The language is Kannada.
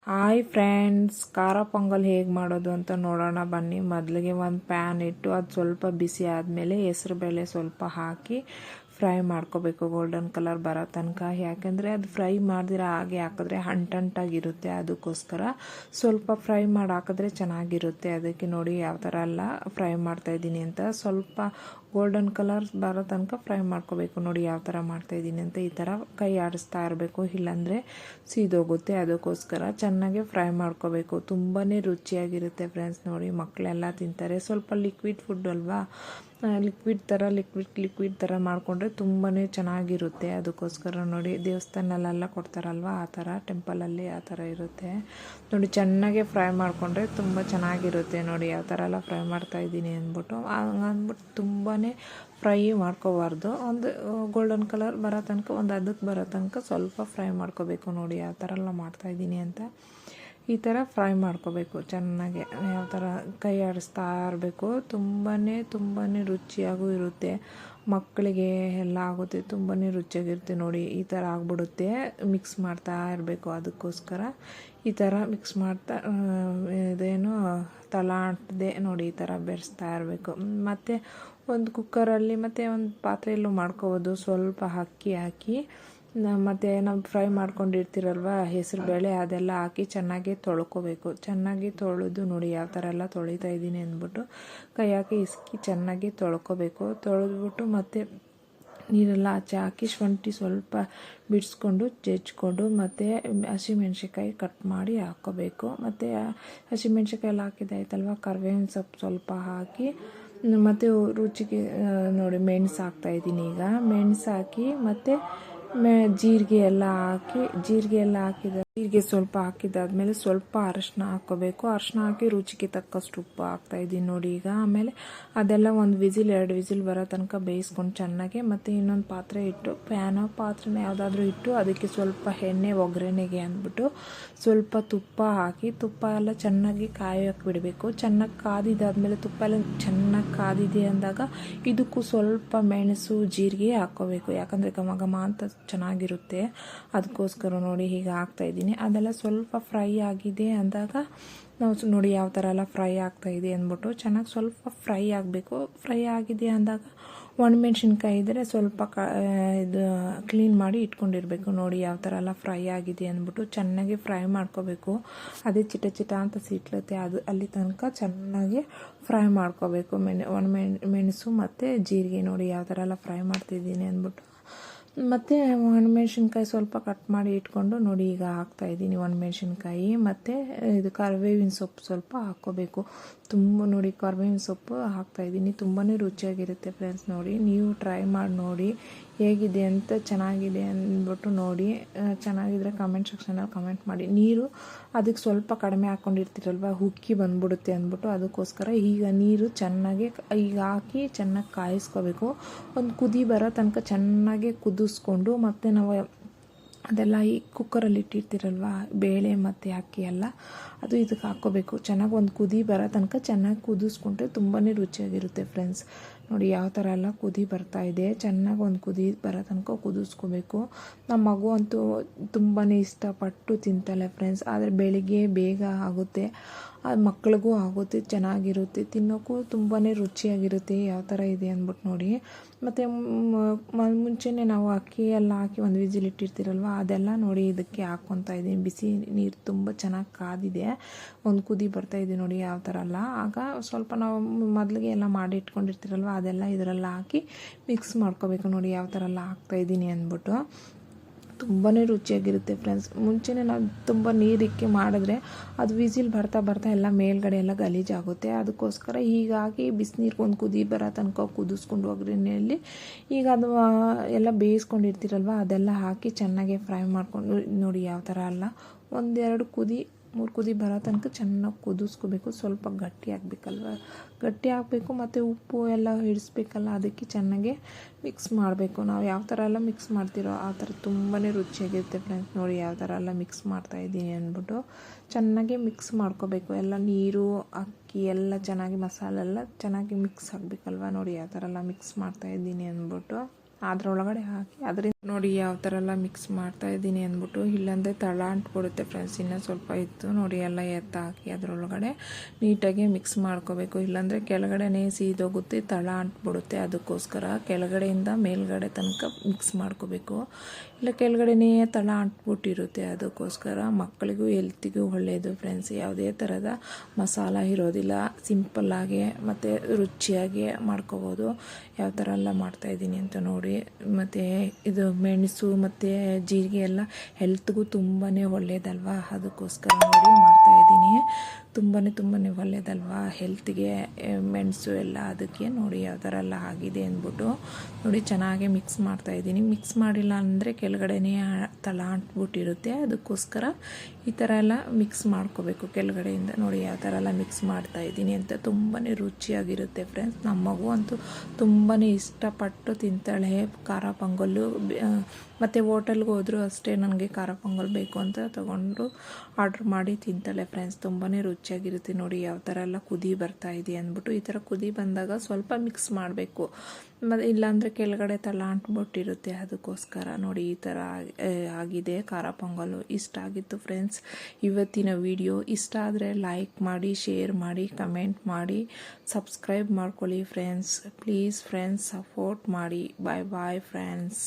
ಹಾಯ್ ಫ್ರೆಂಡ್ಸ್, ಖಾರ ಪೊಂಗಲ್ ಹೇಗೆ ಮಾಡೋದು ಅಂತ ನೋಡೋಣ ಬನ್ನಿ. ಮೊದಲಿಗೆ ಒಂದು ಪ್ಯಾನ್ ಇಟ್ಟು ಅದು ಸ್ವಲ್ಪ ಬಿಸಿ ಆದಮೇಲೆ ಹೆಸರುಬೇಳೆ ಸ್ವಲ್ಪ ಹಾಕಿ ಫ್ರೈ ಮಾಡ್ಕೋಬೇಕು ಗೋಲ್ಡನ್ ಕಲರ್ ಬರೋ ತನಕ. ಯಾಕೆಂದರೆ ಅದು ಫ್ರೈ ಮಾಡಿದ್ರೆ ಹಾಗೆ ಹಾಕಿದ್ರೆ ಅಂಟಂಟಾಗಿರುತ್ತೆ, ಅದಕ್ಕೋಸ್ಕರ ಸ್ವಲ್ಪ ಫ್ರೈ ಮಾಡಿ ಹಾಕಿದ್ರೆ ಚೆನ್ನಾಗಿರುತ್ತೆ. ಅದಕ್ಕೆ ನೋಡಿ ಯಾವ ಥರ ಎಲ್ಲ ಫ್ರೈ ಮಾಡ್ತಾಯಿದ್ದೀನಿ ಅಂತ. ಸ್ವಲ್ಪ ಗೋಲ್ಡನ್ ಕಲರ್ ಬರೋ ತನಕ ಫ್ರೈ ಮಾಡ್ಕೋಬೇಕು. ನೋಡಿ ಯಾವ ಥರ ಮಾಡ್ತಾಯಿದ್ದೀನಿ ಅಂತ. ಈ ಥರ ಕೈ ಆಡಿಸ್ತಾ ಇರಬೇಕು, ಇಲ್ಲಾಂದರೆ ಸೀದೋಗುತ್ತೆ. ಅದಕ್ಕೋಸ್ಕರ ಚೆನ್ನಾಗಿ ಫ್ರೈ ಮಾಡ್ಕೋಬೇಕು. ತುಂಬಾ ರುಚಿಯಾಗಿರುತ್ತೆ ಫ್ರೆಂಡ್ಸ್. ನೋಡಿ ಮಕ್ಕಳೆಲ್ಲ ತಿಂತಾರೆ. ಸ್ವಲ್ಪ ಲಿಕ್ವಿಡ್ ಫುಡ್ ಅಲ್ವಾ, ಲಿಕ್ವಿಡ್ ಥರ ಮಾಡಿಕೊಂಡ್ರೆ ತುಂಬಾ ಚೆನ್ನಾಗಿರುತ್ತೆ. ಅದಕ್ಕೋಸ್ಕರ ನೋಡಿ ದೇವಸ್ಥಾನಲ್ಲೆಲ್ಲ ಕೊಡ್ತಾರಲ್ವ, ಆ ಥರ ಟೆಂಪಲಲ್ಲಿ ಆ ಥರ ಇರುತ್ತೆ. ನೋಡಿ ಚೆನ್ನಾಗೆ ಫ್ರೈ ಮಾಡಿಕೊಂಡ್ರೆ ತುಂಬ ಚೆನ್ನಾಗಿರುತ್ತೆ. ನೋಡಿ ಯಾವ ಥರ ಎಲ್ಲ ಫ್ರೈ ಮಾಡ್ತಾಯಿದ್ದೀನಿ ಅಂದ್ಬಿಟ್ಟು. ಹಂಗಂದ್ಬಿಟ್ಟು ತುಂಬಾ ಫ್ರೈ ಮಾಡ್ಕೋಬಾರ್ದು. ಒಂದು ಗೋಲ್ಡನ್ ಕಲರ್ ಬರೋ ತನಕ, ಒಂದು ಅದಕ್ಕೆ ಬರೋ ತನಕ ಸ್ವಲ್ಪ ಫ್ರೈ ಮಾಡ್ಕೋಬೇಕು. ನೋಡಿ ಯಾವ ಥರ ಎಲ್ಲ ಮಾಡ್ತಾಯಿದ್ದೀನಿ ಅಂತ. ಈ ಥರ ಫ್ರೈ ಮಾಡ್ಕೋಬೇಕು ಚೆನ್ನಾಗೆ. ಯಾವ ಥರ ಕೈ ಆಡಿಸ್ತಾ ಇರಬೇಕು. ತುಂಬಾ ರುಚಿಯಾಗೂ ಇರುತ್ತೆ. ಮಕ್ಕಳಿಗೆ ಎಲ್ಲ ಆಗುತ್ತೆ, ತುಂಬಾ ರುಚಿಯಾಗಿರುತ್ತೆ. ನೋಡಿ ಈ ಥರ ಆಗ್ಬಿಡುತ್ತೆ. ಮಿಕ್ಸ್ ಮಾಡ್ತಾ ಇರಬೇಕು. ಅದಕ್ಕೋಸ್ಕರ ಈ ಥರ ಮಿಕ್ಸ್ ಮಾಡ್ತಾ ಇದೇನು ತಲಾಂಟದೆ ನೋಡಿ ಈ ಥರ ಬೆರೆಸ್ತಾ ಇರಬೇಕು. ಮತ್ತು ಒಂದು ಕುಕ್ಕರಲ್ಲಿ ಮತ್ತು ಒಂದು ಪಾತ್ರೆಯಲ್ಲೂ ಮಾಡ್ಕೋಬೋದು. ಸ್ವಲ್ಪ ಅಕ್ಕಿ ಹಾಕಿ ಮತ್ತು ನಾವು ಫ್ರೈ ಮಾಡ್ಕೊಂಡಿರ್ತೀರಲ್ವ ಹೆಸರುಬೇಳೆ, ಅದೆಲ್ಲ ಹಾಕಿ ಚೆನ್ನಾಗಿ ತೊಳ್ಕೊಬೇಕು. ಚೆನ್ನಾಗಿ ತೊಳೆದು ನೋಡಿ ಯಾವ ಥರ ಎಲ್ಲ ತೊಳಿತಾ ಇದ್ದೀನಿ ಅಂದ್ಬಿಟ್ಟು ಕೈ ಹಾಕಿ ಇಸ್ಕಿ ಚೆನ್ನಾಗಿ ತೊಳ್ಕೊಬೇಕು. ತೊಳೆದ್ಬಿಟ್ಟು ಮತ್ತು ನೀರೆಲ್ಲ ಆಚೆ ಹಾಕಿ ಶುಂಠಿ ಸ್ವಲ್ಪ ಬಿಡಿಸ್ಕೊಂಡು ಜಜ್ಜಿಕೊಂಡು ಮತ್ತು ಹಸಿಮೆಣ್ಸಿಕಾಯಿ ಕಟ್ ಮಾಡಿ ಹಾಕ್ಕೋಬೇಕು. ಮತ್ತು ಹಸಿಮೆಣ್ಸಿಕಾಯಿ ಎಲ್ಲ ಹಾಕಿದ್ದಾಯ್ತಲ್ವ, ಕರಿಬೇವಿನ ಸೊಪ್ಪು ಸ್ವಲ್ಪ ಹಾಕಿ ಮತ್ತು ರುಚಿಗೆ ನೋಡಿ ಮೆಣಸು ಹಾಕ್ತಾಯಿದ್ದೀನಿ. ಈಗ ಮೆಣಸು ಹಾಕಿ ಮತ್ತು ಜೀರಿಗೆ ಎಲ್ಲ ಹಾಕಿದ ಸ್ವಲ್ಪ ಹಾಕಿದ್ದಾದ್ಮೇಲೆ ಸ್ವಲ್ಪ ಅರಶಿನ ಹಾಕ್ಕೋಬೇಕು. ಅರಶಿನ ಹಾಕಿ ರುಚಿಗೆ ತಕ್ಕಷ್ಟು ಉಪ್ಪು ಹಾಕ್ತಾಯಿದ್ದೀನಿ ನೋಡಿ ಈಗ. ಆಮೇಲೆ ಅದೆಲ್ಲ ಒಂದು ವಿಸಿಲ್ 2 ವಿಸಿಲ್ ಬರೋ ತನಕ ಬೇಯಿಸ್ಕೊಂಡು ಚೆನ್ನಾಗಿ. ಮತ್ತು ಇನ್ನೊಂದು ಪಾತ್ರೆ ಇಟ್ಟು, ಪಾತ್ರೆನ ಯಾವುದಾದ್ರೂ ಇಟ್ಟು ಅದಕ್ಕೆ ಸ್ವಲ್ಪ ಎಣ್ಣೆ ಒಗ್ಗರಣೆಗೆ ಅಂದ್ಬಿಟ್ಟು ಸ್ವಲ್ಪ ತುಪ್ಪ ಹಾಕಿ, ತುಪ್ಪ ಎಲ್ಲ ಚೆನ್ನಾಗಿ ಕಾಯೋಕೆ ಬಿಡಬೇಕು. ಚೆನ್ನಾಗಿ ಕಾದಿದ್ದಾದ್ಮೇಲೆ ತುಪ್ಪ ಎಲ್ಲ ಚೆನ್ನಾಗಿ ಕಾದಿದೆ ಅಂದಾಗ ಇದಕ್ಕೂ ಸ್ವಲ್ಪ ಮೆಣಸು ಜೀರಿಗೆ ಹಾಕ್ಕೋಬೇಕು. ಯಾಕಂದರೆ ಘಮ ಘಮ ಅಂತ ಚೆನ್ನಾಗಿರುತ್ತೆ. ಅದಕ್ಕೋಸ್ಕರ ನೋಡಿ ಹೀಗೆ ಹಾಕ್ತಾಯಿದ್ದೀನಿ. ಅದೆಲ್ಲ ಸ್ವಲ್ಪ ಫ್ರೈ ಆಗಿದೆ ಅಂದಾಗ ನಾವು ನೋಡಿ ಯಾವ ಥರ ಎಲ್ಲ ಫ್ರೈ ಆಗ್ತಾಯಿದೆ ಅಂದ್ಬಿಟ್ಟು ಚೆನ್ನಾಗಿ ಸ್ವಲ್ಪ ಫ್ರೈ ಆಗಬೇಕು. ಫ್ರೈ ಆಗಿದೆ ಅಂದಾಗ ಒಣಮೆಣ್ಸಿನ್ಕಾಯಿ ಇದ್ದರೆ ಸ್ವಲ್ಪ ಇದು ಕ್ಲೀನ್ ಮಾಡಿ ಇಟ್ಕೊಂಡಿರಬೇಕು. ನೋಡಿ ಯಾವ ಥರ ಎಲ್ಲ ಫ್ರೈ ಆಗಿದೆ ಅಂದ್ಬಿಟ್ಟು ಚೆನ್ನಾಗಿ ಫ್ರೈ ಮಾಡ್ಕೋಬೇಕು. ಅದೇ ಚಿಟ ಅಂತ ಸಿಟ್ಲತ್ತೆ, ಅದು ಅಲ್ಲಿ ತನಕ ಚೆನ್ನಾಗಿ ಫ್ರೈ ಮಾಡ್ಕೋಬೇಕು. ಮೆಣಸು ಮತ್ತು ಜೀರಿಗೆ ನೋಡಿ ಯಾವ ಥರ ಎಲ್ಲ ಫ್ರೈ ಮಾಡ್ತಿದ್ದೀನಿ ಅಂದ್ಬಿಟ್ಟು. ಮತ್ತು ಒಣಮೆಣ್ಸಿನ್ಕಾಯಿ ಸ್ವಲ್ಪ ಕಟ್ ಮಾಡಿ ಇಟ್ಕೊಂಡು ನೋಡಿ ಈಗ ಹಾಕ್ತಾಯಿದ್ದೀನಿ ಒಣಮೆಣ್ಸಿನ್ಕಾಯಿ. ಮತ್ತು ಇದು ಕರಿಬೇವಿನ ಸೊಪ್ಪು ಸ್ವಲ್ಪ ಹಾಕ್ಕೋಬೇಕು. ತುಂಬ ನೋಡಿ ಕರಿಬೇವಿನ ಸೊಪ್ಪು ಹಾಕ್ತಾಯಿದ್ದೀನಿ. ತುಂಬಾ ರುಚಿಯಾಗಿರುತ್ತೆ ಫ್ರೆಂಡ್ಸ್. ನೋಡಿ ನೀವು ಟ್ರೈ ಮಾಡಿ ನೋಡಿ ಹೇಗಿದೆ ಅಂತ. ಚೆನ್ನಾಗಿದೆ ಅಂದ್ಬಿಟ್ಟು ನೋಡಿ, ಚೆನ್ನಾಗಿದ್ರೆ ಕಮೆಂಟ್ ಸೆಕ್ಷನಲ್ಲಿ ಕಮೆಂಟ್ ಮಾಡಿ. ನೀರು ಅದಕ್ಕೆ ಸ್ವಲ್ಪ ಕಡಿಮೆ ಹಾಕ್ಕೊಂಡಿರ್ತೀರಲ್ವ, ಉಕ್ಕಿ ಬಂದ್ಬಿಡುತ್ತೆ ಅಂದ್ಬಿಟ್ಟು ಅದಕ್ಕೋಸ್ಕರ ಈಗ ನೀರು ಚೆನ್ನಾಗಿ ಈಗ ಹಾಕಿ ಚೆನ್ನಾಗಿ ಕಾಯಿಸ್ಕೋಬೇಕು. ಒಂದು ಕುದಿ ಬರೋ ತನಕ ಚೆನ್ನಾಗಿ ಕುದಿಸ್ಕೊಂಡು ಮತ್ತು ನಾವು ಅದೆಲ್ಲ ಈ ಕುಕ್ಕರಲ್ಲಿ ಇಟ್ಟಿರ್ತೀರಲ್ವ ಬೇಳೆ ಮತ್ತು ಅಕ್ಕಿ ಎಲ್ಲ, ಅದು ಇದಕ್ಕೆ ಹಾಕ್ಕೋಬೇಕು. ಚೆನ್ನಾಗಿ ಒಂದು ಕುದಿ ಬರೋ ತನಕ ಚೆನ್ನಾಗಿ ಕುದಿಸ್ಕೊಂಡ್ರೆ ತುಂಬಾ ರುಚಿಯಾಗಿರುತ್ತೆ ಫ್ರೆಂಡ್ಸ್. ನೋಡಿ ಯಾವ ಥರ ಎಲ್ಲ ಕುದಿ ಬರ್ತಾಯಿದೆ. ಚೆನ್ನಾಗಿ ಒಂದು ಕುದಿ ಬರೋ ತನಕ ಕುದಿಸ್ಕೋಬೇಕು. ನಮ್ಮ ಮಗು ಅಂತೂ ತುಂಬಾ ಇಷ್ಟಪಟ್ಟು ತಿಂತಾಳೆ ಫ್ರೆಂಡ್ಸ್. ಆದರೆ ಬೆಳಿಗ್ಗೆ ಬೇಗ ಆಗುತ್ತೆ, ಮಕ್ಳಿಗೂ ಆಗುತ್ತೆ, ಚೆನ್ನಾಗಿರುತ್ತೆ, ತಿನ್ನೋಕ್ಕೂ ತುಂಬಾ ರುಚಿಯಾಗಿರುತ್ತೆ. ಯಾವ ಥರ ಇದೆ ಅಂದ್ಬಿಟ್ಟು ನೋಡಿ. ಮತ್ತು ಮುಂಚೆನೇ ನಾವು ಅಕ್ಕಿ ಎಲ್ಲ ಹಾಕಿ ಒಂದು ವಿಸಿಲ್ ಇಟ್ಟಿರ್ತೀರಲ್ವ, ಅದೆಲ್ಲ ನೋಡಿ ಇದಕ್ಕೆ ಹಾಕ್ಕೊತಾ ಇದ್ದೀನಿ. ಬಿಸಿ ನೀರು ತುಂಬ ಚೆನ್ನಾಗಿ ಕಾದಿದೆ, ಒಂದು ಕುದಿ ಬರ್ತಾಯಿದೆ ನೋಡಿ ಯಾವ ಥರ ಎಲ್ಲ. ಆಗ ಸ್ವಲ್ಪ ನಾವು ಮೊದಲಿಗೆ ಎಲ್ಲ ಮಾಡಿ ಇಟ್ಕೊಂಡಿರ್ತೀರಲ್ವ ಅದೆಲ್ಲ ಇದರೆಲ್ಲ ಹಾಕಿ ಮಿಕ್ಸ್ ಮಾಡ್ಕೋಬೇಕು. ನೋಡಿ ಯಾವ ಥರ ಎಲ್ಲ ಹಾಕ್ತಾಯಿದ್ದೀನಿ ಅಂದ್ಬಿಟ್ಟು. ತುಂಬಾ ರುಚಿಯಾಗಿರುತ್ತೆ ಫ್ರೆಂಡ್ಸ್. ಮುಂಚೆನೇ ನಾವು ತುಂಬ ನೀರಿಕ್ಕಿ ಮಾಡಿದ್ರೆ ಅದು ವಿಸಿಲ್ ಬರ್ತಾ ಎಲ್ಲ ಮೇಲ್ಗಡೆ ಎಲ್ಲ ಗಲೀಜಾಗುತ್ತೆ. ಅದಕ್ಕೋಸ್ಕರ ಹೀಗಾಗಿ ಬಿಸಿನೀರಿಗೆ ಒಂದು ಕುದಿ ಬರೋ ತನಕ ಕುದಿಸ್ಕೊಂಡು ಒಗ್ಗರಣೆಯಲ್ಲಿ ಈಗ ಅದು ಎಲ್ಲ ಬೇಯಿಸ್ಕೊಂಡಿರ್ತೀರಲ್ವ ಅದೆಲ್ಲ ಹಾಕಿ ಚೆನ್ನಾಗಿ ಫ್ರೈ ಮಾಡ್ಕೊಂಡು ನೋಡಿ ಯಾವ ಥರ ಎಲ್ಲ 1-2 ಕುದಿ 3 ಕುದಿ ಬರೋ ತನಕ ಚೆನ್ನಾಗಿ ಕುದಿಸ್ಕೋಬೇಕು. ಸ್ವಲ್ಪ ಗಟ್ಟಿ ಆಗಬೇಕು ಮತ್ತು ಉಪ್ಪು ಎಲ್ಲ ಹಿಡಿಸ್ಬೇಕಲ್ಲ, ಅದಕ್ಕೆ ಚೆನ್ನಾಗಿ ಮಿಕ್ಸ್ ಮಾಡಬೇಕು. ನಾವು ಯಾವ ಥರ ಎಲ್ಲ ಮಿಕ್ಸ್ ಮಾಡ್ತೀರೋ ಆ ಥರ ತುಂಬಾ ರುಚಿಯಾಗಿರುತ್ತೆ ಫ್ರೆಂಡ್ಸ್. ನೋಡಿ ಯಾವ ಥರ ಎಲ್ಲ ಮಿಕ್ಸ್ ಮಾಡ್ತಾಯಿದ್ದೀನಿ ಅಂದ್ಬಿಟ್ಟು ಚೆನ್ನಾಗಿ ಮಿಕ್ಸ್ ಮಾಡ್ಕೋಬೇಕು. ಎಲ್ಲ ನೀರು ಅಕ್ಕಿ ಎಲ್ಲ ಚೆನ್ನಾಗಿ ಮಸಾಲೆ ಎಲ್ಲ ಚೆನ್ನಾಗಿ ಮಿಕ್ಸ್ ಆಗಬೇಕಲ್ವ. ನೋಡಿ ಯಾವ ಥರ ಎಲ್ಲ ಮಿಕ್ಸ್ ಮಾಡ್ತಾಯಿದ್ದೀನಿ ಅಂದ್ಬಿಟ್ಟು ಅದರೊಳಗಡೆ ಹಾಕಿ ಅದರಿಂದ ನೋಡಿ ಯಾವ ಥರ ಎಲ್ಲ ಮಿಕ್ಸ್ ಮಾಡ್ತಾ ಇದ್ದೀನಿ ಅಂದ್ಬಿಟ್ಟು, ಇಲ್ಲಾಂದರೆ ತಳ ಅಂಟ್ಬಿಡುತ್ತೆ ಫ್ರೆಂಡ್ಸ್. ಇನ್ನೂ ಸ್ವಲ್ಪ ಇತ್ತು ನೋಡಿ, ಎಲ್ಲ ಎತ್ತ ಹಾಕಿ ಅದರೊಳಗಡೆ ನೀಟಾಗಿ ಮಿಕ್ಸ್ ಮಾಡ್ಕೋಬೇಕು, ಇಲ್ಲಾಂದರೆ ಕೆಳಗಡೆನೇ ಸೀದೋಗುತ್ತೆ, ತಳ ಅಂಟ್ಬಿಡುತ್ತೆ. ಅದಕ್ಕೋಸ್ಕರ ಕೆಳಗಡೆಯಿಂದ ಮೇಲ್ಗಡೆ ತನಕ ಮಿಕ್ಸ್ ಮಾಡ್ಕೋಬೇಕು, ಇಲ್ಲ ಕೆಳಗಡೆನೇ ತಳ ಅಂಟ್ಬಿಟ್ಟಿರುತ್ತೆ. ಅದಕ್ಕೋಸ್ಕರ ಮಕ್ಕಳಿಗೂ ಹೆಲ್ತಿಗೂ ಒಳ್ಳೆಯದು ಫ್ರೆಂಡ್ಸ್. ಯಾವುದೇ ಥರದ ಮಸಾಲ ಇರೋದಿಲ್ಲ, ಸಿಂಪಲ್ಲಾಗಿ ಮತ್ತು ರುಚಿಯಾಗಿ ಮಾಡ್ಕೋಬೋದು. ಯಾವ ಥರ ಎಲ್ಲ ಮಾಡ್ತಾಯಿದ್ದೀನಿ ಅಂತ ನೋಡಿ. ಮತ್ತು ಇದು ಮೆಣಸು ಮತ್ತು ಜೀರಿಗೆ ಎಲ್ಲ ಹೆಲ್ತ್ಗೂ ತುಂಬಾ ಒಳ್ಳೆಯದಲ್ವಾ, ಅದಕ್ಕೋಸ್ಕರ ನೋಡಿ ಮಾಡ್ತಾಯಿದ್ದೀನಿ. ತುಂಬಾ ಒಳ್ಳೆಯದಲ್ವಾ ಹೆಲ್ತ್ಗೆ ಮೆಣಸು ಎಲ್ಲ. ಅದಕ್ಕೆ ನೋಡಿ ಯಾವ ಥರ ಎಲ್ಲ ಆಗಿದೆ ಅಂದ್ಬಿಟ್ಟು ನೋಡಿ ಚೆನ್ನಾಗಿ ಮಿಕ್ಸ್ ಮಾಡ್ತಾಯಿದ್ದೀನಿ. ಮಿಕ್ಸ್ ಮಾಡಿಲ್ಲ ಅಂದರೆ ಕೆಳಗಡೆನೇ ತಳ ಅಂಟ್ಬಿಟ್ಟಿರುತ್ತೆ. ಅದಕ್ಕೋಸ್ಕರ ಈ ಥರ ಎಲ್ಲ ಮಿಕ್ಸ್ ಮಾಡ್ಕೋಬೇಕು ಕೆಳಗಡೆಯಿಂದ. ನೋಡಿ ಯಾವ ಥರ ಎಲ್ಲ ಮಿಕ್ಸ್ ಮಾಡ್ತಾಯಿದ್ದೀನಿ ಅಂತ. ತುಂಬಾ ರುಚಿಯಾಗಿರುತ್ತೆ ಫ್ರೆಂಡ್ಸ್. ನಮ್ಮ ಮಗು ಅಂತೂ ತುಂಬಾ ಇಷ್ಟಪಟ್ಟು ತಿಂತಾಳೆ ಖಾರ ಪೊಂಗಲ್ಲು. ಮತ್ತು ಹೋಟೆಲ್ಗೆ ಹೋದರೂ ಅಷ್ಟೇ, ನನಗೆ ಖಾರ ಪೊಂಗಲ್ ಬೇಕು ಅಂತ ತೊಗೊಂಡು ಆರ್ಡ್ರ್ ಮಾಡಿ ತಿಂತಾಳೆ ಫ್ರೆಂಡ್ಸ್. ತುಂಬಾ ರುಚಿಯಾಗಿರುತ್ತೆ. ನೋಡಿ ಯಾವ ಥರ ಎಲ್ಲ ಕುದಿ ಬರ್ತಾ ಇದೆ ಅಂದ್ಬಿಟ್ಟು, ಈ ಥರ ಕುದಿ ಬಂದಾಗ ಸ್ವಲ್ಪ ಮಿಕ್ಸ್ ಮಾಡಬೇಕು, ಮತ್ತು ಇಲ್ಲಾಂದರೆ ಕೆಳಗಡೆ ತಳ ಅಂಟ್ಬಿಟ್ಟಿರುತ್ತೆ. ಅದಕ್ಕೋಸ್ಕರ ನೋಡಿ ಈ ಥರ ಆಗಿದೆ ಖಾರ ಪೊಂಗಲ್ಲು. ಇಷ್ಟ ಆಗಿತ್ತು ಫ್ರೆಂಡ್ಸ್ ಇವತ್ತಿನ ವಿಡಿಯೋ. ಇಷ್ಟ ಆದರೆ ಲೈಕ್ ಮಾಡಿ, ಶೇರ್ ಮಾಡಿ, ಕಮೆಂಟ್ ಮಾಡಿ, ಸಬ್ಸ್ಕ್ರೈಬ್ ಮಾಡ್ಕೊಳ್ಳಿ ಫ್ರೆಂಡ್ಸ್. ಪ್ಲೀಸ್ ಫ್ರೆಂಡ್ಸ್ ಸಪೋರ್ಟ್ ಮಾಡಿ. ಬಾಯ್ ಬಾಯ್ ಫ್ರೆಂಡ್ಸ್.